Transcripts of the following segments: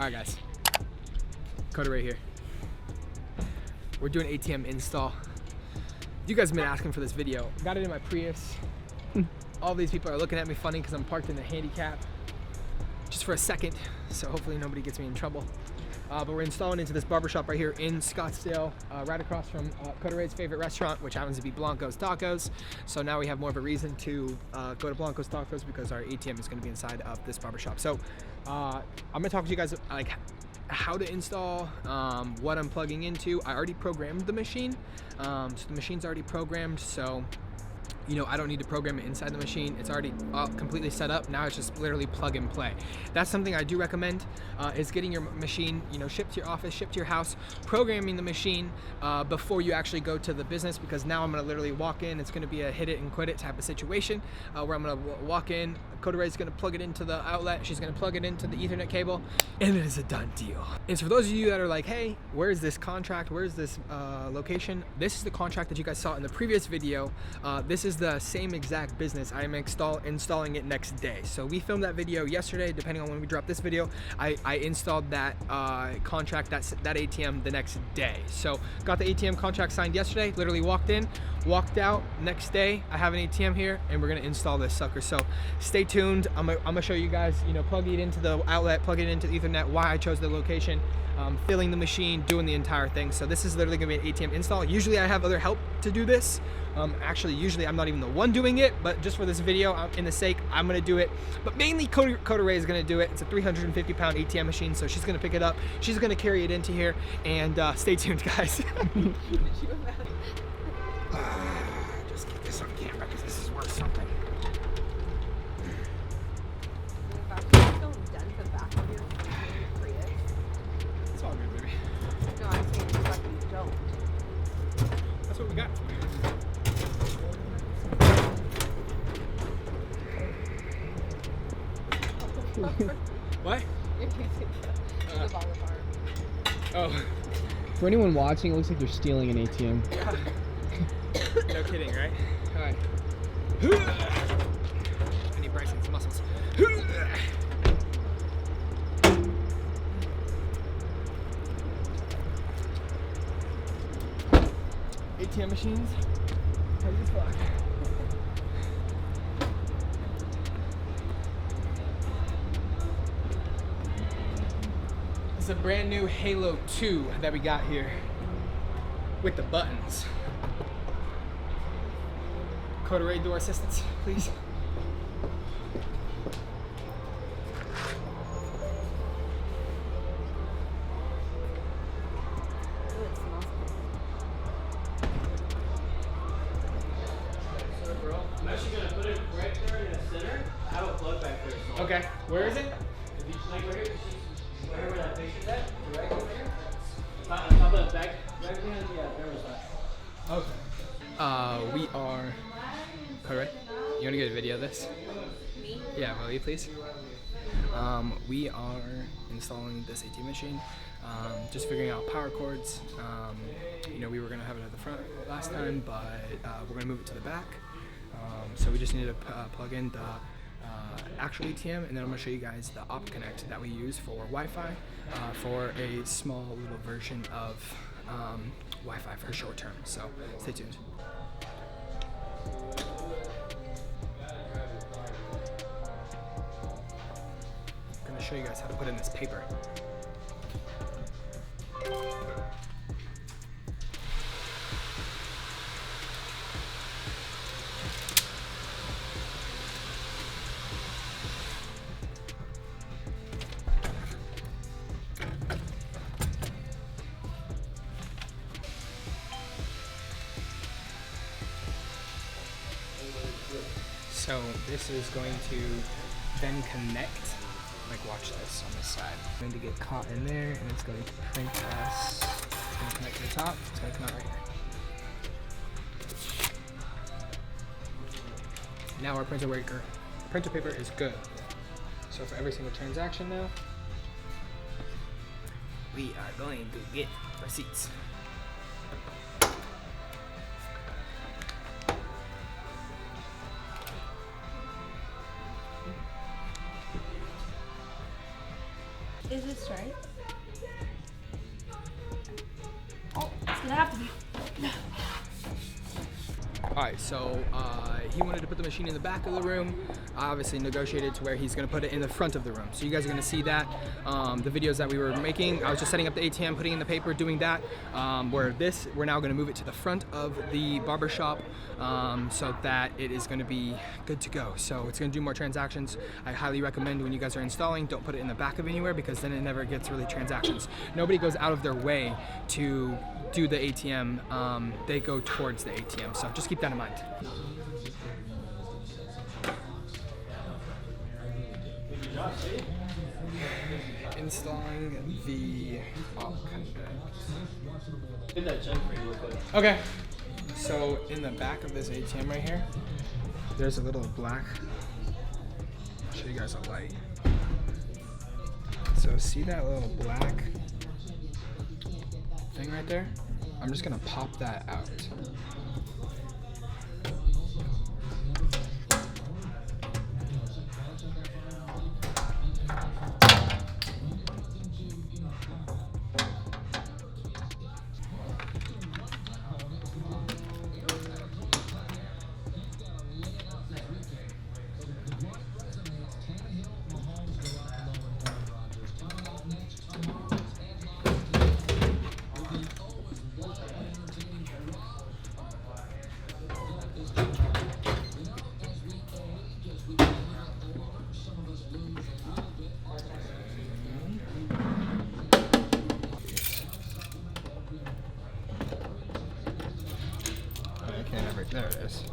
Alright guys, Coda right here. We're doing ATM install. You guys have been asking for this video. Got it in my Prius. All these people are looking at me funny because I'm parked in the handicap. Just for a second, so hopefully nobody gets me in trouble. But we're installing into this barbershop right here in Scottsdale, right across from Coda Ray's favorite restaurant, which happens to be Blanco's Tacos. So now we have more of a reason to go to Blanco's Tacos because our ATM is going to be inside of this barbershop. So I'm going to talk to you guys like how to install, what I'm plugging into. I already programmed the machine, so the machine's already programmed, so you know, I don't need to program it inside the machine. It's already completely set up. Now it's just literally plug and play. That's something I do recommend, is getting your machine, you know, shipped to your office, shipped to your house, programming the machine before you actually go to the business, because now I'm gonna literally walk in. It's gonna be a hit it and quit it type of situation where I'm gonna walk in, Coda Ray's gonna plug it into the outlet, she's gonna plug it into the Ethernet cable, and it is a done deal. And so for those of you that are like, hey, where's this contract? Where's this location? This is the contract that you guys saw in the previous video. This is the same exact business. I am installing it next day. So we filmed that video yesterday. Depending on when we drop this video, I installed that contract, that ATM the next day. So got the ATM contract signed yesterday, literally walked in, walked out. Next day I have an ATM here and we're gonna install this sucker. So stay tuned. I'm gonna show you guys, you know, plugging it into the outlet, plugging it into the Ethernet, why I chose the location, filling the machine, doing the entire thing. So this is literally gonna be an ATM install. Usually I have other help to do this. Actually, usually I'm not even the one doing it, but just for this video, in the sake, I'm gonna do it. But mainly Coda Ray is gonna do it. It's a 350-pound ATM machine, so she's gonna pick it up. She's gonna carry it into here, and stay tuned, guys. Just get this on camera, because this is worth something. It's all good, baby. No, I'm saying you like you don't. That's what we got. What? Oh. For anyone watching, it looks like you're stealing an ATM. Yeah. No kidding, right? Alright. I need Bryson's muscles. ATM machines, heavy as fuck. It's a brand new Halo 2 that we got here with the buttons. Coda Ray door assistance, please. I'm actually gonna put it right there in the center. I have a plug back there. So Okay, where is it? if you just like right here, right here where that picture's at, right over here. Top of the back, right behind the camera side. Okay. We are. Coda Ray, you wanna get a video of this? Me? Yeah, will you please? We are installing this ATM machine. Just figuring out power cords. You know, we were gonna have it at the front last time, but we're gonna move it to the back. So we just need to plug in the actual ATM, and then I'm gonna show you guys the op connect that we use for Wi-Fi, for a small little version of Wi-Fi for short term. So stay tuned. I'm gonna show you guys how to put in this paper. So this is going to then connect, like watch this on this side. It's going to get caught in there and it's going to print us, it's going to connect to the top, it's going to come out right here. Now our printer paper is good. So for every single transaction now, we are going to get receipts. Is it straight? Oh, it's gonna have to be. Alright, so he wanted to put the machine in the back of the room. I obviously negotiated to where he's going to put it in the front of the room. So you guys are going to see that. The videos that we were making, I was just setting up the ATM, putting in the paper, doing that. We're now going to move it to the front of the barbershop so that it is going to be good to go. So it's going to do more transactions. I highly recommend when you guys are installing, don't put it in the back of anywhere because then it never gets really transactions. Nobody goes out of their way to do the ATM. They go towards the ATM. So just keep that in mind. Installing the op connect. Did that check for you real quick. Okay. So in the back of this ATM right here, there's a little black. I'll show you guys a light. So see that little black thing right there? I'm just gonna pop that out. There it is.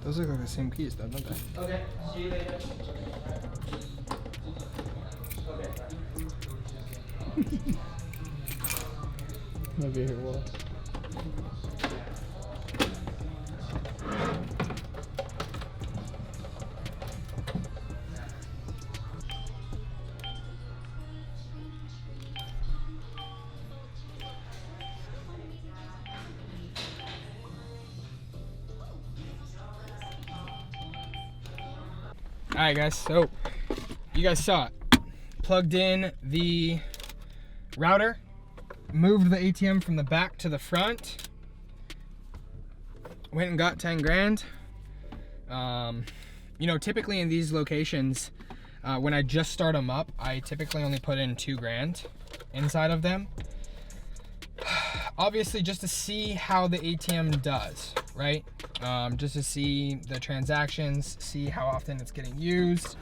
Those look like the same keys though, don't they? Okay, see you later. Okay. Maybe here will. Alright guys, so you guys saw it. Plugged in the router, moved the ATM from the back to the front, went and got 10 grand. You know, typically in these locations, when I just start them up, I typically only put in 2 grand inside of them. Obviously just to see how the ATM does, right? Just to see the transactions, see how often it's getting used.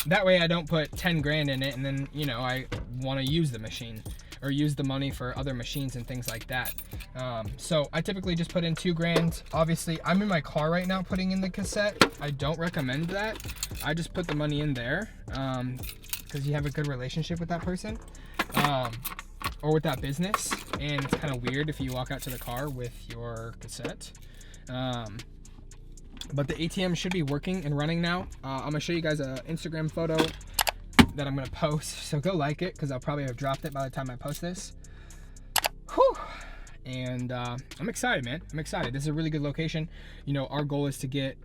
That way I don't put 10 grand in it and then, you know, I want to use the machine or use the money for other machines and things like that. So I typically just put in 2 grand. Obviously I'm in my car right now putting in the cassette. I don't recommend that. I just put the money in there because you have a good relationship with that person. Or with that business, and it's kind of weird if you walk out to the car with your cassette. But the ATM should be working and running now. I'm gonna show you guys an Instagram photo that I'm gonna post, so go like it because I'll probably have dropped it by the time I post this. Whew. And I'm excited, man. I'm excited. This is a really good location. You know, our goal is to get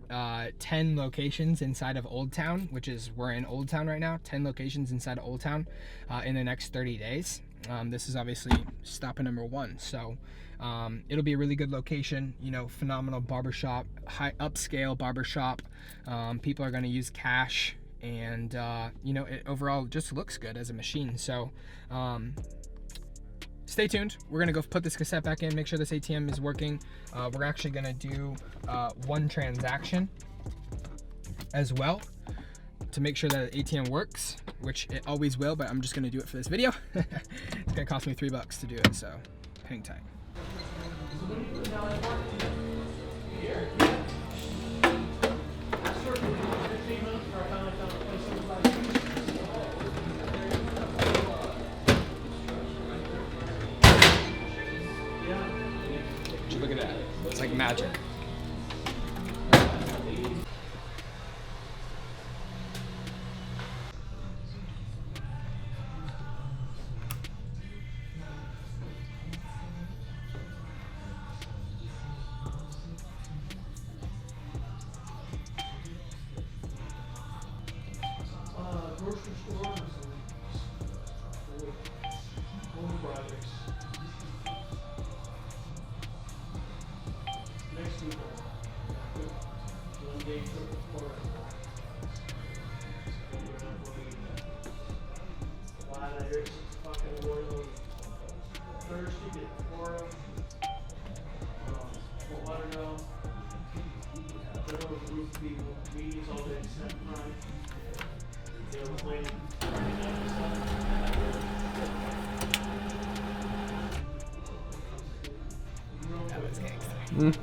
10 locations inside of Old Town, which is, we're in Old Town right now, 10 locations inside of Old Town in the next 30 days. This is obviously stop number 1. So it'll be a really good location, you know, phenomenal barbershop, high upscale barbershop. People are going to use cash and, you know, it overall just looks good as a machine. So stay tuned. We're going to go put this cassette back in, make sure this ATM is working. We're actually going to do 1 transaction as well to make sure that the ATM works, which it always will, but I'm just gonna do it for this video. It's gonna cost me $3 to do it, so hang tight. Look at that, it's like magic. Grocery store. Wow, there's fucking loyal. Thirsty, get four of them. Watermelon. Little group of people, meetings all day, except Friday. They were waiting. That was gangster. Mm.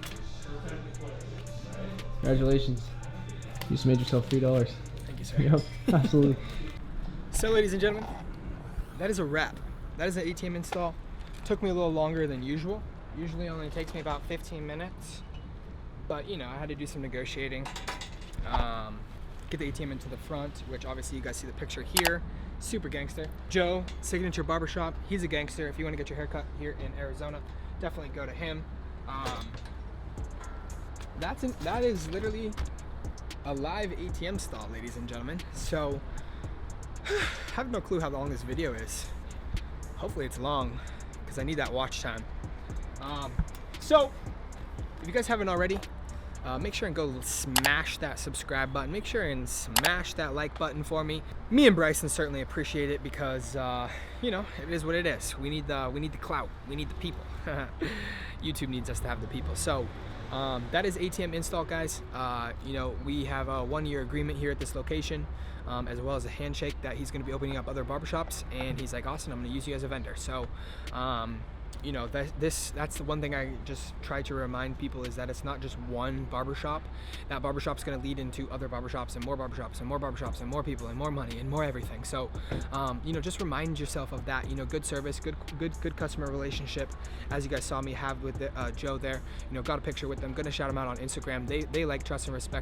Congratulations. You just made yourself $3. Thank you, sir. Yep, absolutely. So, ladies and gentlemen, that is a wrap. That is an ATM install. Took me a little longer than usual. Usually only takes me about 15 minutes. But, you know, I had to do some negotiating. Get the ATM into the front, which obviously you guys see the picture here. Super gangster. Joe, Signature Barbershop. He's a gangster. If you want to get your hair cut here in Arizona, definitely go to him. That is literally a live ATM stall, ladies and gentlemen. So, I have no clue how long this video is. Hopefully it's long, because I need that watch time. So, if you guys haven't already, make sure and go smash that subscribe button. Make sure and smash that like button for me. Me and Bryson certainly appreciate it because, you know, it is what it is. We need the clout. We need the people. YouTube needs us to have the people. So, that is ATM install, guys. You know, we have a 1-year agreement here at this location, as well as a handshake that he's going to be opening up other barbershops. And he's like, Austin, I'm going to use you as a vendor. So, you know, that's the one thing I just try to remind people is that it's not just one barbershop. That barbershop's going to lead into other barbershops and more barbershops and more barbershops and more people and more money and more everything. So, you know, just remind yourself of that. You know, good service, good customer relationship, as you guys saw me have with Joe there. You know, got a picture with them. Gonna shout them out on Instagram. They like, trust, and respect